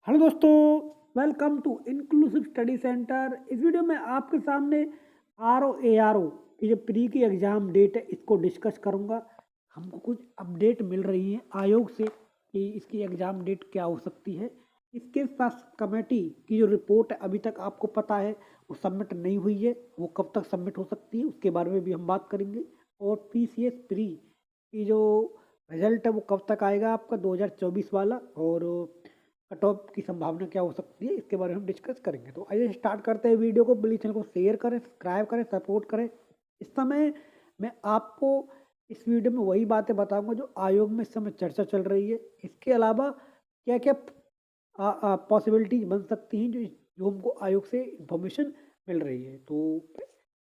Hello दोस्तों, welcome to inclusive study centre. इस video में आपके सामने RO ARO की जो प्री की एग्ज़ाम डेट है इसको डिस्कस करूंगा। हमको कुछ अपडेट मिल रही है आयोग से कि इसकी एग्ज़ाम डेट क्या हो सकती है। इसके साथ कमेटी की जो रिपोर्ट है अभी तक आपको पता है वो सबमिट नहीं हुई है, वो कब तक सबमिट हो सकती है उसके बारे में भी हम बात करेंगे। और PCS प्री की जो रिजल्ट है वो कब तक आएगा आपका 2024 वाला, और कट ऑफ की संभावना क्या हो सकती है इसके बारे में हम डिस्कस करेंगे। तो आइए स्टार्ट करते हैं वीडियो को। प्लीज़ चैनल को शेयर करें, सब्सक्राइब करें, सपोर्ट करें। इस समय मैं आपको इस वीडियो में वही बातें बताऊंगा जो आयोग में इस समय चर्चा चल रही है। इसके अलावा क्या क्या पॉसिबिलिटीज बन सकती हैं जो जो हमको आयोग से इंफॉर्मेशन मिल रही है। तो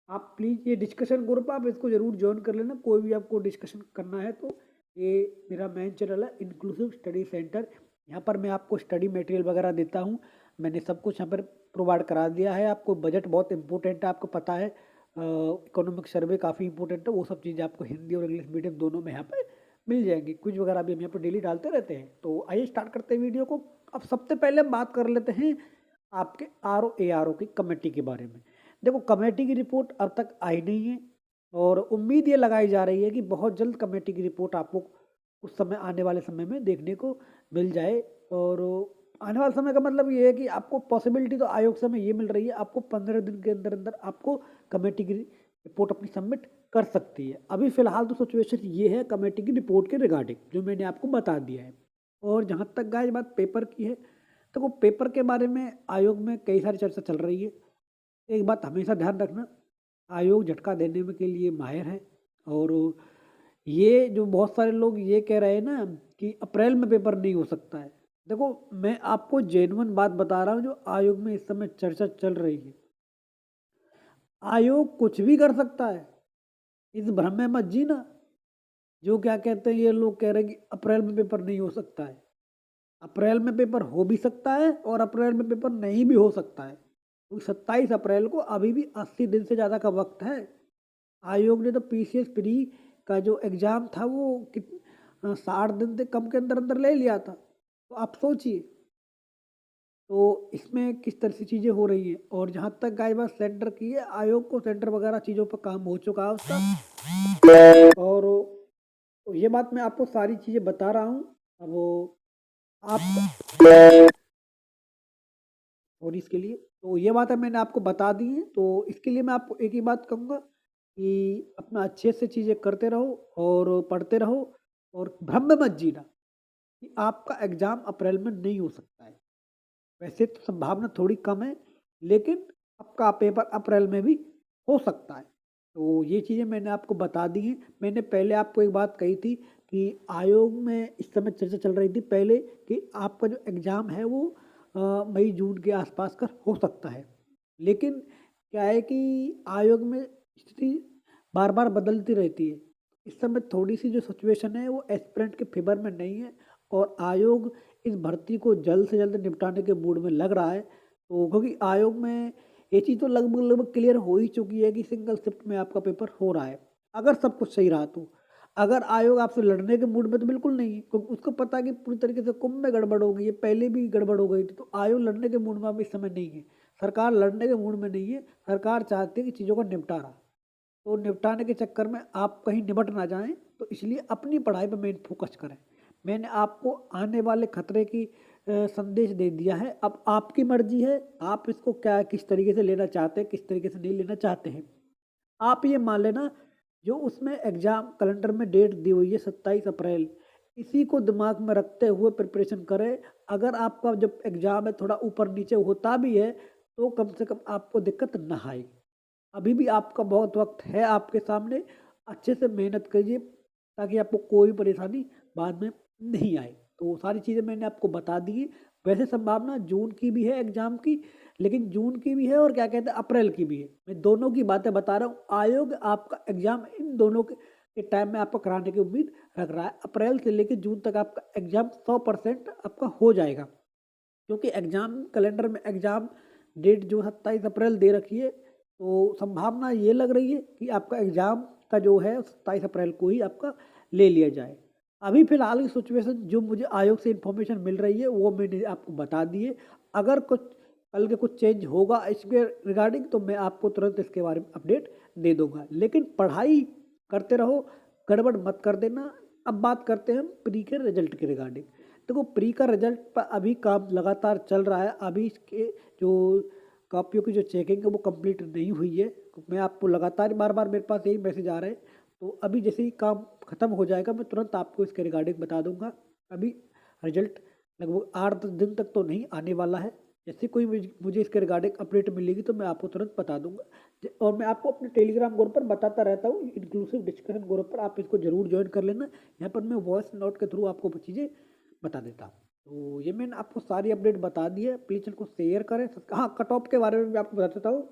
आप प्लीज़ ये डिस्कशन ग्रुप आप इसको ज़रूर ज्वाइन कर लेना। कोई भी आपको डिस्कशन करना है तो ये मेरा मेन चैनल है इंक्लूसिव स्टडी सेंटर। यहाँ पर मैं आपको स्टडी मटेरियल वगैरह देता हूँ। मैंने सब कुछ यहाँ पर प्रोवाइड करा दिया है आपको। बजट बहुत इंपॉर्टेंट है, आपको पता है। इकोनॉमिक सर्वे काफ़ी इंपॉर्टेंट है। वो सब चीज़ें आपको हिंदी और इंग्लिश मीडियम दोनों में यहाँ पर मिल जाएंगी। कुछ वगैरह भी हम यहाँ पर डेली डालते रहते हैं। तो आइए स्टार्ट करते हैं वीडियो को। अब सबसे पहले हम बात कर लेते हैं आपके RO ARO की कमेटी के बारे में। देखो, कमेटी की रिपोर्ट अब तक आई नहीं है और उम्मीद ये लगाई जा रही है कि बहुत जल्द कमेटी की रिपोर्ट आपको उस समय आने वाले समय में देखने को मिल जाए। और आने वाले समय का मतलब ये है कि आपको पॉसिबिलिटी तो आयोग से हमें ये मिल रही है, आपको 15 दिन के अंदर अंदर आपको कमेटी की रिपोर्ट अपनी सबमिट कर सकती है। अभी फिलहाल तो सिचुएशन ये है कमेटी की रिपोर्ट के रिगार्डिंग जो मैंने आपको बता दिया है। और जहाँ तक गाइस बात पेपर की है, तो वो पेपर के बारे में आयोग में कई सारी चर्चा चल रही है। एक बात हमेशा ध्यान रखना, आयोग झटका देने में के लिए माहिर है। और ये जो बहुत सारे लोग ये कह रहे हैं ना कि अप्रैल में पेपर नहीं हो सकता है, देखो मैं आपको जेन्युइन बात बता रहा हूँ जो आयोग में इस समय चर्चा चल रही है। आयोग कुछ भी कर सकता है, इस भ्रम में मत जीना। जो क्या कहते हैं ये लोग कह रहे हैं कि अप्रैल में पेपर नहीं हो सकता है। अप्रैल में पेपर हो भी सकता है और अप्रैल में पेपर नहीं भी हो सकता है, क्योंकि 27 अप्रैल को अभी भी 80 दिन से ज़्यादा का वक्त है। आयोग ने तो PCS प्री का जो एग्ज़ाम था वो 60 दिन से कम के अंदर अंदर ले लिया था। तो आप सोचिए तो इसमें किस तरह से चीज़ें हो रही है। और जहाँ तक गाय बात सेंटर की है, आयोग को सेंटर वगैरह चीज़ों पर काम हो चुका है उसका। और ये बात मैं आपको सारी चीज़ें बता रहा हूँ। अब आप और इसके लिए तो ये बात है मैंने आपको बता दी है। तो इसके लिए मैं आपको एक ही बात कहूँगा कि अपना अच्छे से चीज़ें करते रहो और पढ़ते रहो और भ्रम में मत जीना कि आपका एग्ज़ाम अप्रैल में नहीं हो सकता है। वैसे तो संभावना थोड़ी कम है, लेकिन आपका पेपर अप्रैल में भी हो सकता है। तो ये चीज़ें मैंने आपको बता दी हैं। मैंने पहले आपको एक बात कही थी कि आयोग में इस समय चर्चा चल रही थी पहले कि आपका जो एग्ज़ाम है वो मई जून के आसपास का हो सकता है। लेकिन क्या है कि आयोग में स्थिति बार बार बदलती रहती है। इस समय थोड़ी सी जो सिचुएशन है वो एस्पिरेंट के फेवर में नहीं है और आयोग इस भर्ती को जल्द से जल्द निपटाने के मूड में लग रहा है। तो क्योंकि आयोग में ये चीज़ तो लगभग लगभग क्लियर हो ही चुकी है कि सिंगल शिफ्ट में आपका पेपर हो रहा है, अगर सब कुछ सही रहा तो। अगर आयोग आपसे लड़ने के मूड में तो बिल्कुल नहीं है, क्योंकि उसको पता है कि पूरी तरीके से कुंभ में गड़बड़ हो गई है, पहले भी गड़बड़ हो गई थी। तो आयोग लड़ने के मूड में अब इस समय नहीं है, सरकार लड़ने के मूड में नहीं है। सरकार चाहती है कि चीज़ों का निपटारा, तो निपटाने के चक्कर में आप कहीं निपट ना जाएं। तो इसलिए अपनी पढ़ाई पर मेन फोकस करें। मैंने आपको आने वाले खतरे की संदेश दे दिया है। अब आपकी मर्जी है, आप इसको क्या किस तरीके से लेना चाहते हैं, किस तरीके से नहीं लेना चाहते हैं। आप ये मान लेना जो उसमें एग्ज़ाम कैलेंडर में डेट दी हुई है 27 अप्रैल, इसी को दिमाग में रखते हुए प्रिपरेशन करें। अगर आपका जब एग्ज़ाम है थोड़ा ऊपर नीचे होता भी है तो कम से कम आपको दिक्कत ना आए। अभी भी आपका बहुत वक्त है आपके सामने, अच्छे से मेहनत करिए ताकि आपको कोई परेशानी बाद में नहीं आए। तो सारी चीज़ें मैंने आपको बता दी है। वैसे संभावना जून की भी है एग्ज़ाम की, लेकिन जून की भी है और क्या कहते हैं अप्रैल की भी है। मैं दोनों की बातें बता रहा हूँ। आयोग आपका एग्ज़ाम इन दोनों के टाइम में आपको कराने की उम्मीद रख रहा है। अप्रैल से लेकर जून तक आपका एग्ज़ाम 100% आपका हो जाएगा, क्योंकि एग्ज़ाम कैलेंडर में एग्ज़ाम डेट जो 27 अप्रैल दे रखी है। तो संभावना ये लग रही है कि आपका एग्ज़ाम का जो है 27 अप्रैल को ही आपका ले लिया जाए। अभी फ़िलहाल की सिचुएशन जो मुझे आयोग से इन्फॉर्मेशन मिल रही है वो मैंने आपको बता दी है। अगर कुछ कल के कुछ चेंज होगा इसके रिगार्डिंग तो मैं आपको तुरंत इसके बारे में अपडेट दे दूँगा। लेकिन पढ़ाई करते रहो, गड़बड़ मत कर देना। अब बात करते हैं हम प्री के रिजल्ट के रिगार्डिंग। देखो प्री का रिजल्ट पर अभी काम लगातार चल रहा है। अभी इसके जो कॉपियों की जो चेकिंग है वो कंप्लीट नहीं हुई है। मैं आपको लगातार बार-बार मेरे पास यही मैसेज आ रहे हैं। तो अभी जैसे ही काम ख़त्म हो जाएगा मैं तुरंत आपको इसके रिगार्डिंग बता दूंगा। अभी रिजल्ट लगभग 8-10 दिन तक तो नहीं आने वाला है। जैसे कोई मुझे इसके रिगार्डिंग अपडेट मिलेगी तो मैं आपको तुरंत बता दूंगा। और मैं आपको अपने टेलीग्राम ग्रुप पर बताता रहता हूँ, इंक्लूसिव डिस्कशन ग्रुप पर आप इसको जरूर ज्वाइन कर लेना। यहाँ पर मैं वॉइस नोट के थ्रू आपको चीज़ें बता देता हूँ। तो ये मैंने आपको सारी अपडेट बता दी है। प्लीज़ इनको शेयर करें। हाँ, कट ऑफ के बारे में भी आपको बता देता हूँ।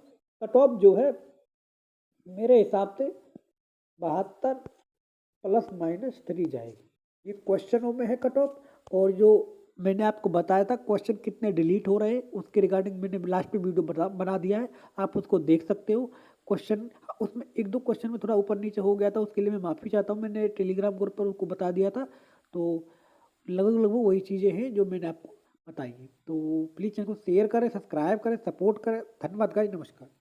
कट ऑफ जो है मेरे हिसाब से 72 +-3 जाएगी। ये क्वेश्चनों में है कट ऑफ। और जो मैंने आपको बताया था क्वेश्चन कितने डिलीट हो रहे हैं उसके रिगार्डिंग मैंने लास्ट में वीडियो बना दिया है। आप उसको देख सकते हो। क्वेश्चन उसमें 1-2 क्वेश्चन में थोड़ा ऊपर नीचे हो गया था, उसके लिए मैं माफ़ी चाहता हूँ। मैंने टेलीग्राम ग्रुप पर उसको बता दिया था। तो लगभग वही चीज़ें हैं जो मैंने आपको बताई हैं। तो प्लीज़ चैनल को शेयर करें, सब्सक्राइब करें, सपोर्ट करें। धन्यवाद गाइस, नमस्कार।